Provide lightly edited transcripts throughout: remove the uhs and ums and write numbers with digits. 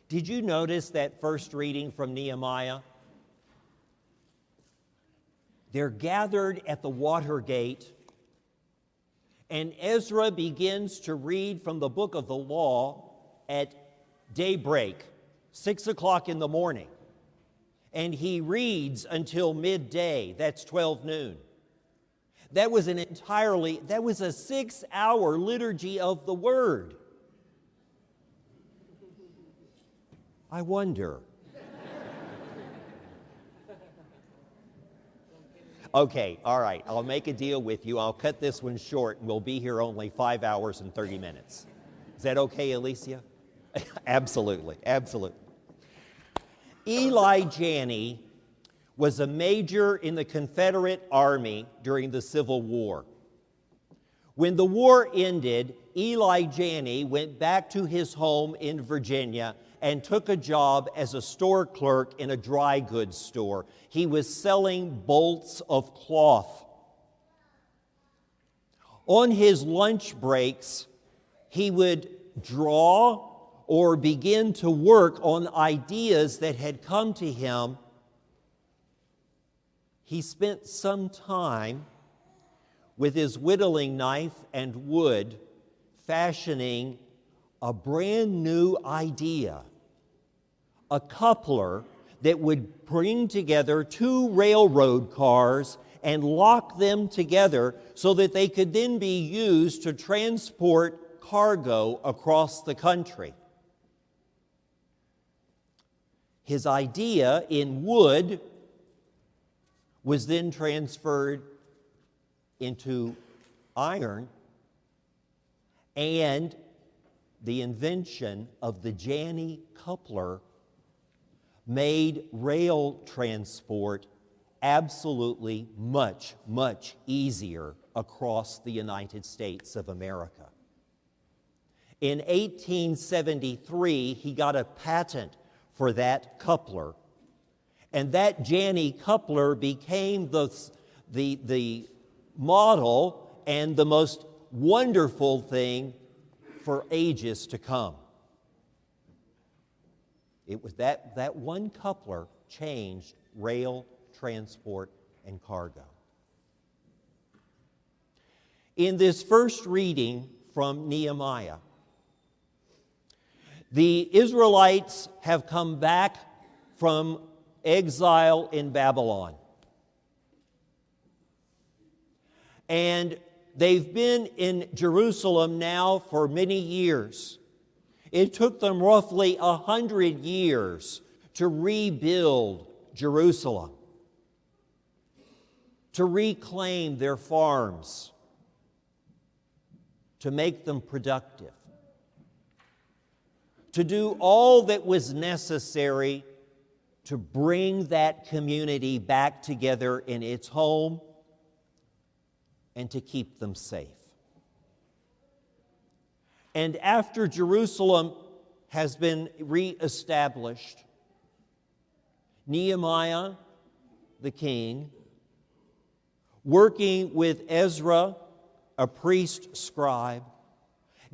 Did you notice that first reading from Nehemiah? They're gathered at the water gate, and Ezra begins to read from the book of the law at daybreak, 6 o'clock in the morning. And he reads until midday, that's 12 noon. That was a 6-hour liturgy of the Word. I wonder. Okay, all right, I'll make a deal with you. I'll cut this one short, and we'll be here only 5 hours and 30 minutes. Is that okay, Alicia? Absolutely, absolutely. Eli Janney was a major in the Confederate Army during the Civil War. When the war ended, Eli Janney went back to his home in Virginia and took a job as a store clerk in a dry goods store. He was selling bolts of cloth. On his lunch breaks, he would draw or begin to work on ideas that had come to him. He spent some time with his whittling knife and wood fashioning a brand new idea, a coupler that would bring together two railroad cars and lock them together so that they could then be used to transport cargo across the country. His idea in wood was then transferred into iron, and the invention of the Janney coupler made rail transport absolutely much, much easier across the United States of America. In 1873, he got a patent for that coupler, and that Janney coupler became the model and the most wonderful thing for ages to come. It was that one coupler changed rail transport and cargo. In this first reading from Nehemiah, the Israelites have come back from exile in Babylon. And they've been in Jerusalem now for many years. It took them roughly 100 years to rebuild Jerusalem, to reclaim their farms, to make them productive, to do all that was necessary to bring that community back together in its home and to keep them safe. And after Jerusalem has been reestablished, Nehemiah, the king, working with Ezra, a priest scribe,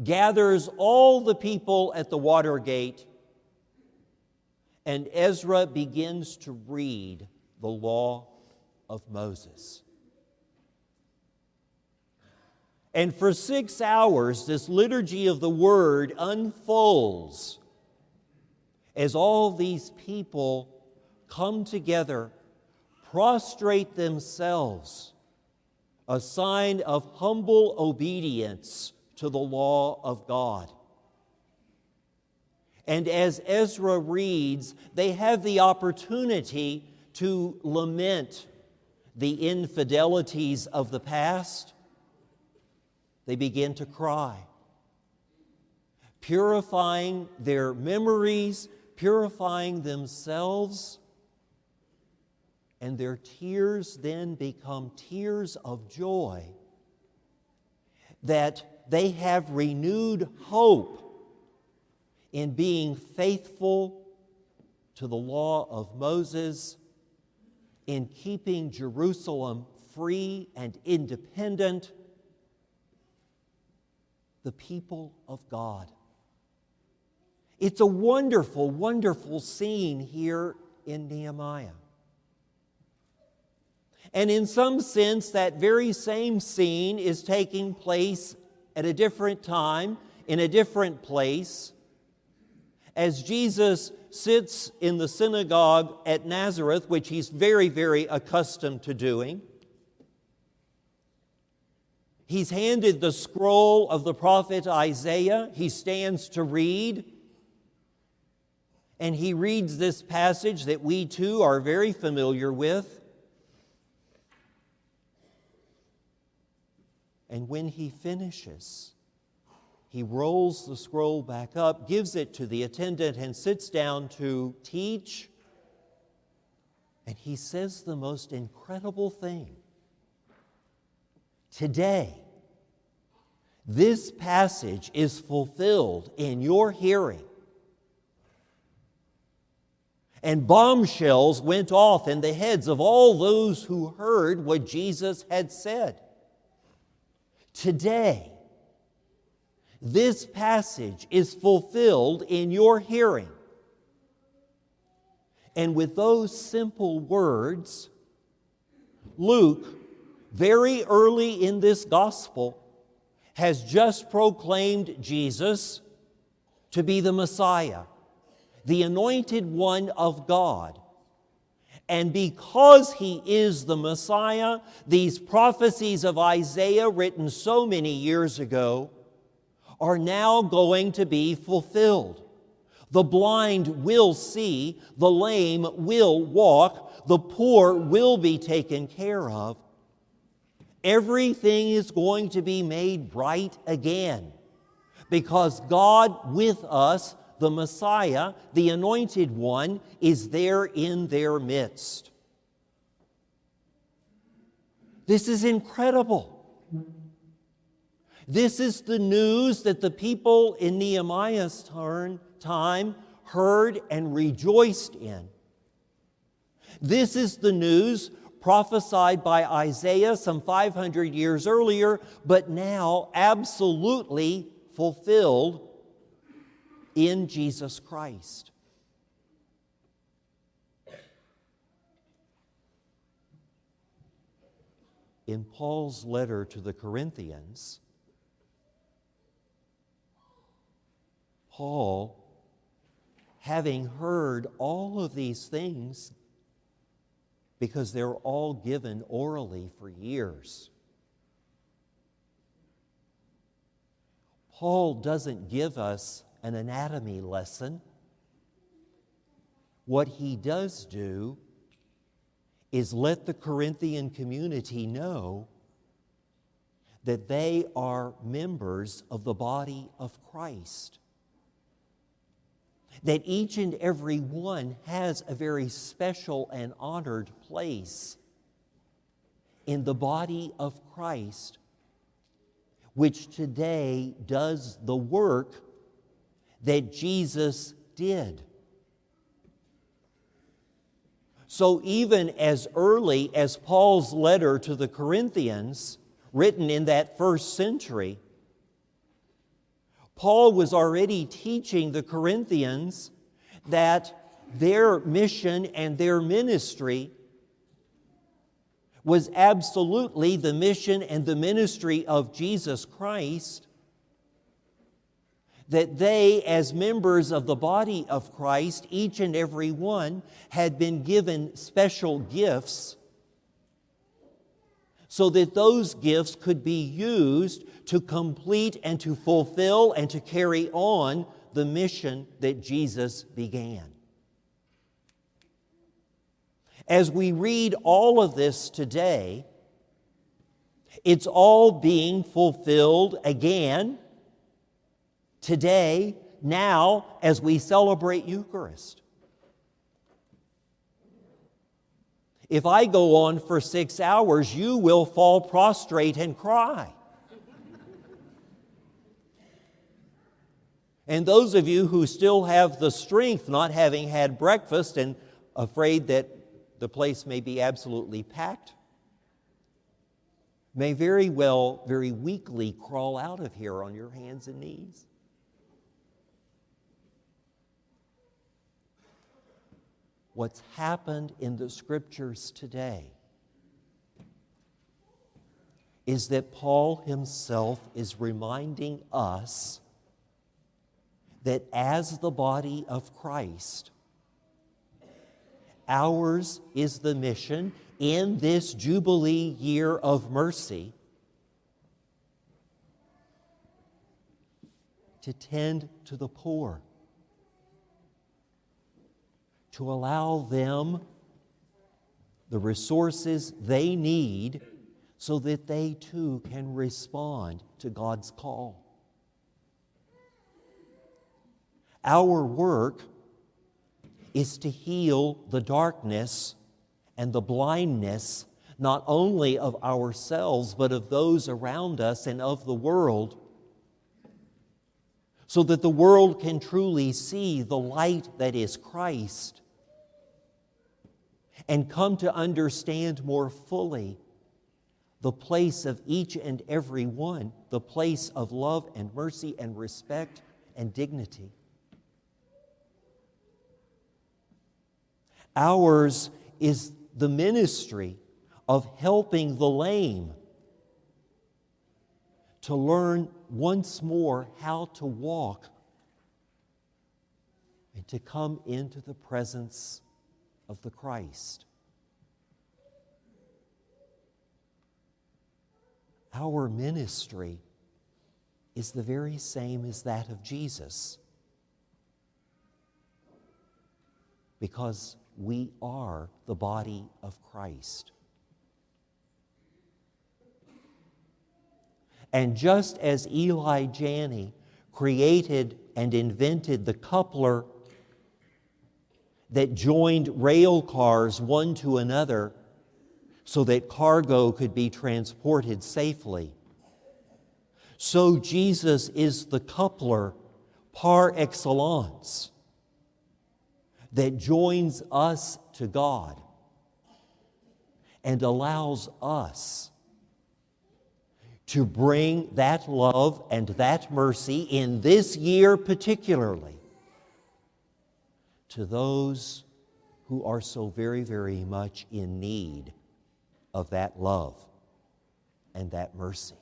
gathers all the people at the water gate, and Ezra begins to read the law of Moses. And for 6 hours, this liturgy of the Word unfolds as all these people come together, prostrate themselves, a sign of humble obedience to the law of God. And as Ezra reads, they have the opportunity to lament the infidelities of the past. They begin to cry, purifying their memories, purifying themselves, and their tears then become tears of joy that they have renewed hope in being faithful to the law of Moses, in keeping Jerusalem free and independent, the people of God, It's a wonderful, wonderful scene here in Nehemiah. And in some sense, that very same scene is taking place at a different time, in a different place, as Jesus sits in the synagogue at Nazareth, which he's very, very accustomed to doing. He's handed the scroll of the prophet Isaiah. He stands to read. And he reads this passage that we too are very familiar with. And when he finishes, he rolls the scroll back up, gives it to the attendant, and sits down to teach. And he says the most incredible thing. Today, this passage is fulfilled in your hearing. And bombshells went off in the heads of all those who heard what Jesus had said. Today, this passage is fulfilled in your hearing. And with those simple words, Luke, very early in this gospel, has just proclaimed Jesus to be the Messiah, the anointed one of God. And because he is the Messiah, these prophecies of Isaiah written so many years ago are now going to be fulfilled. The blind will see, the lame will walk, the poor will be taken care of. Everything is going to be made right again because God with us, the Messiah, the Anointed One, is there in their midst. This is incredible. This is the news that the people in Nehemiah's time heard and rejoiced in. This is the news prophesied by Isaiah some 500 years earlier, but now absolutely fulfilled in Jesus Christ. In Paul's letter to the Corinthians, Paul, having heard all of these things, because they're all given orally for years, Paul doesn't give us an anatomy lesson. What he does do is let the Corinthian community know that they are members of the body of Christ. That each and every one has a very special and honored place in the body of Christ, which today does the work that Jesus did. So even as early as Paul's letter to the Corinthians, written in that first century, Paul was already teaching the Corinthians that their mission and their ministry was absolutely the mission and the ministry of Jesus Christ, that they, as members of the body of Christ, each and every one, had been given special gifts so that those gifts could be used to complete and to fulfill and to carry on the mission that Jesus began. As we read all of this today, it's all being fulfilled again, today, now, as we celebrate Eucharist. If I go on for 6 hours, you will fall prostrate and cry. And those of you who still have the strength, not having had breakfast and afraid that the place may be absolutely packed, may very well, very weakly crawl out of here on your hands and knees. what's happened in the Scriptures today is that Paul himself is reminding us that as the body of Christ, ours is the mission in this Jubilee year of mercy to tend to the poor, to allow them the resources they need so that they too can respond to God's call. Our work is to heal the darkness and the blindness, not only of ourselves, but of those around us and of the world, so that the world can truly see the light that is Christ and come to understand more fully the place of each and every one, the place of love and mercy and respect and dignity. Ours is the ministry of helping the lame to learn once more how to walk and to come into the presence of the Christ. Our ministry is the very same as that of Jesus, because we are the body of Christ. And just as Eli Janney created and invented the coupler that joined rail cars one to another so that cargo could be transported safely, so Jesus is the coupler par excellence that joins us to God and allows us to bring that love and that mercy in this year particularly to those who are so very, very much in need of that love and that mercy.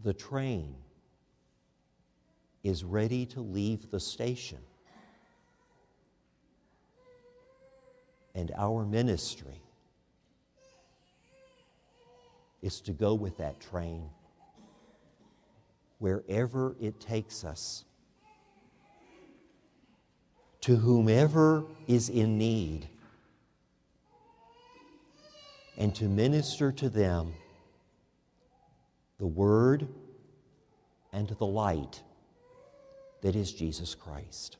The train is ready to leave the station, and our ministry is to go with that train wherever it takes us, to whomever is in need, and to minister to them the Word and the light that is Jesus Christ.